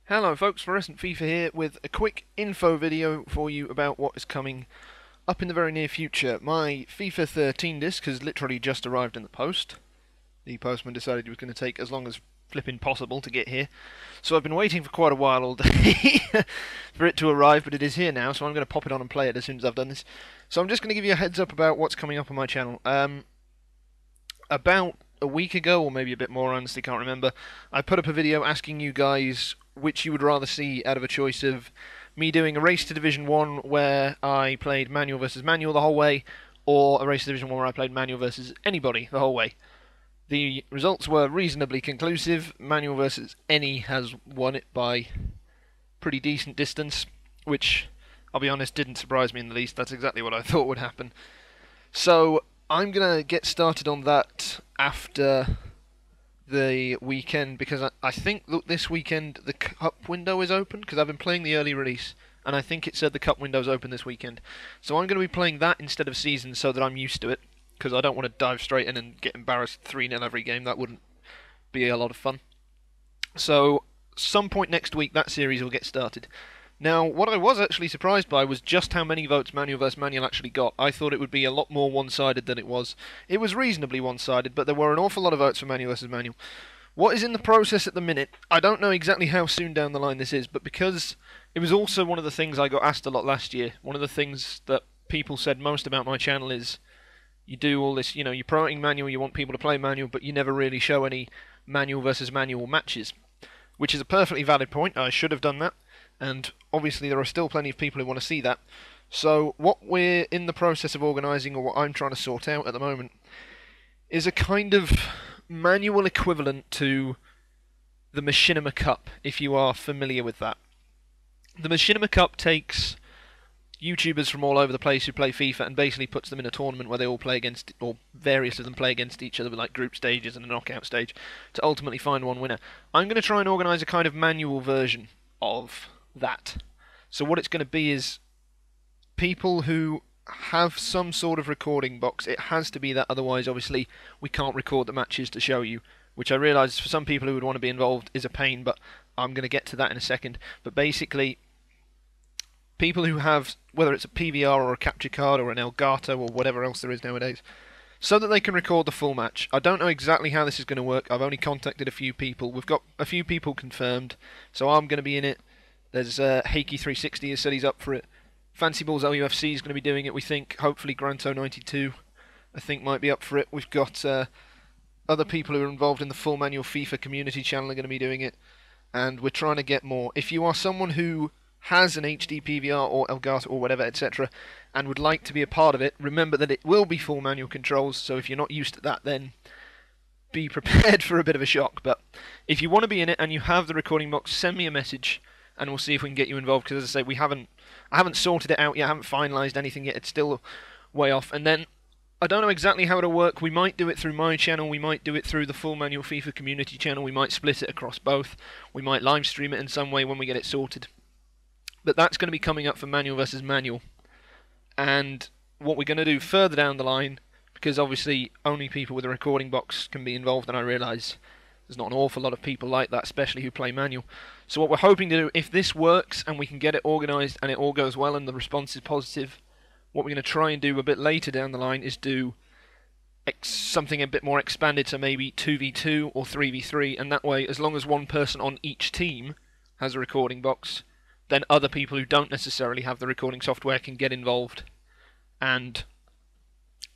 Hello folks, Fluorescent FIFA here with a quick info video for you about what is coming up in the very near future. My FIFA 13 disc has literally just arrived in the post. The postman decided it was going to take as long as flipping possible to get here. So I've been waiting for quite a while all day for it to arrive, but it is here now, so I'm going to pop it on and play it as soon as I've done this. So I'm just going to give you a heads up about what's coming up on my channel. About a week ago, or maybe a bit more, I honestly can't remember, I put up a video asking you guys which you would rather see out of a choice of me doing a race to Division 1 where I played manual versus manual the whole way, or a race to Division 1 where I played manual versus anybody the whole way. The results were reasonably conclusive. Manual versus any has won it by pretty decent distance, which, I'll be honest, didn't surprise me in the least. That's exactly what I thought would happen. So I'm going to get started on that after the weekend, because I think this weekend the cup window is open, because I've been playing the early release and I think it said the cup window's open this weekend. So I'm going to be playing that instead of season so that I'm used to it, because I don't want to dive straight in and get embarrassed 3-0 every game. That wouldn't be a lot of fun. So some point next week that series will get started. Now, what I was actually surprised by was just how many votes manual versus manual actually got. I thought it would be a lot more one-sided than it was. It was reasonably one-sided, but there were an awful lot of votes for manual versus manual. What is in the process at the minute, I don't know exactly how soon down the line this is, but because it was also one of the things I got asked a lot last year, one of the things that people said most about my channel is, you do all this, you're promoting manual, you want people to play manual, but you never really show any manual versus manual matches. Which is a perfectly valid point. I should have done that. And obviously there are still plenty of people who want to see that. So what we're in the process of organising, or what I'm trying to sort out at the moment, is a kind of manual equivalent to the Machinima Cup, if you are familiar with that. The Machinima Cup takes YouTubers from all over the place who play FIFA and basically puts them in a tournament where they all play against, or various of them play against each other with like group stages and a knockout stage to ultimately find one winner. I'm going to try and organise a kind of manual version of that. So what it's going to be is people who have some sort of recording box. It has to be that, otherwise obviously we can't record the matches to show you, which I realise for some people who would want to be involved is a pain, but I'm going to get to that in a second. But basically, people who have, whether it's a PVR or a capture card or an Elgato or whatever else there is nowadays, so that they can record the full match. I don't know exactly how this is going to work. I've only contacted a few people. We've got a few people confirmed, so I'm going to be in it. There's Hakey360 has said he's up for it. Fancy Balls LUFC is going to be doing it, we think. Hopefully Granto92, I think, might be up for it. We've got other people who are involved in the Full Manual FIFA community channel are going to be doing it, and we're trying to get more. If you are someone who has an HD PVR or Elgato or whatever, etc., and would like to be a part of it, remember that it will be full manual controls, so if you're not used to that, then be prepared for a bit of a shock. But if you want to be in it and you have the recording box, send me a message and we'll see if we can get you involved, because as I say, I haven't sorted it out yet, I haven't finalised anything yet, it's still way off. And then I don't know exactly how it'll work. We might do it through my channel, we might do it through the Full Manual FIFA community channel, we might split it across both, we might live stream it in some way when we get it sorted. But that's going to be coming up for manual versus manual. And what we're going to do further down the line, because obviously only people with a recording box can be involved, and I realise there's not an awful lot of people like that, especially who play manual. So what we're hoping to do, if this works and we can get it organised and it all goes well and the response is positive, what we're going to try and do a bit later down the line is do something a bit more expanded, so maybe 2v2 or 3v3, and that way, as long as one person on each team has a recording box, then other people who don't necessarily have the recording software can get involved and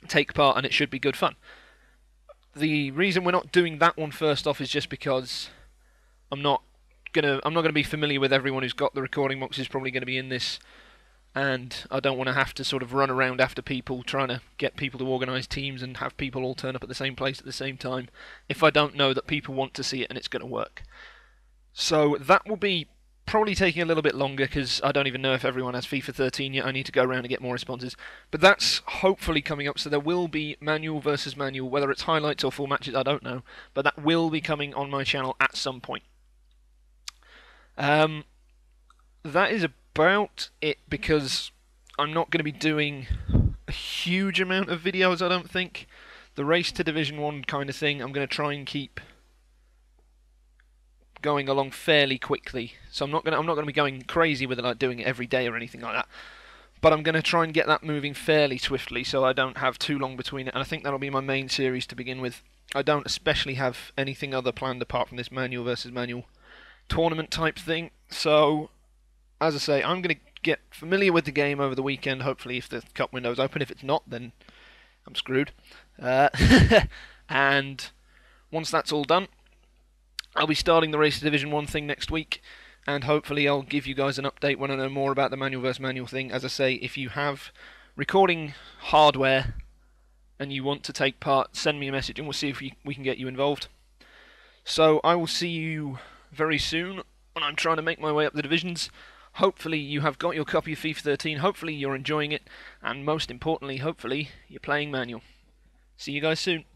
take part, and it should be good fun. The reason we're not doing that one first off is just because I'm not gonna be familiar with everyone who's got the recording box is probably going to be in this, and I don't want to have to sort of run around after people trying to get people to organise teams and have people all turn up at the same place at the same time if I don't know that people want to see it and it's going to work. So that will be probably taking a little bit longer, because I don't even know if everyone has FIFA 13 yet. I need to go around and get more responses. But that's hopefully coming up, so there will be manual versus manual, whether it's highlights or full matches, I don't know. But that will be coming on my channel at some point. That is about it, because I'm not going to be doing a huge amount of videos, I don't think. The race to Division 1 kind of thing, I'm going to try and keep going along fairly quickly. So I'm not gonna be going crazy with it, like doing it every day or anything like that. But I'm gonna try and get that moving fairly swiftly, so I don't have too long between it. And I think that'll be my main series to begin with. I don't especially have anything other planned apart from this manual versus manual tournament type thing. So, as I say, I'm gonna get familiar with the game over the weekend. Hopefully, if the cup window's open. If it's not, then I'm screwed. And once that's all done, I'll be starting the Race to Division 1 thing next week, and hopefully I'll give you guys an update when I know more about the manual versus manual thing. As I say, if you have recording hardware and you want to take part, send me a message and we'll see if we can get you involved. So I will see you very soon when I'm trying to make my way up the divisions. Hopefully you have got your copy of FIFA 13, hopefully you're enjoying it, and most importantly, hopefully you're playing manual. See you guys soon.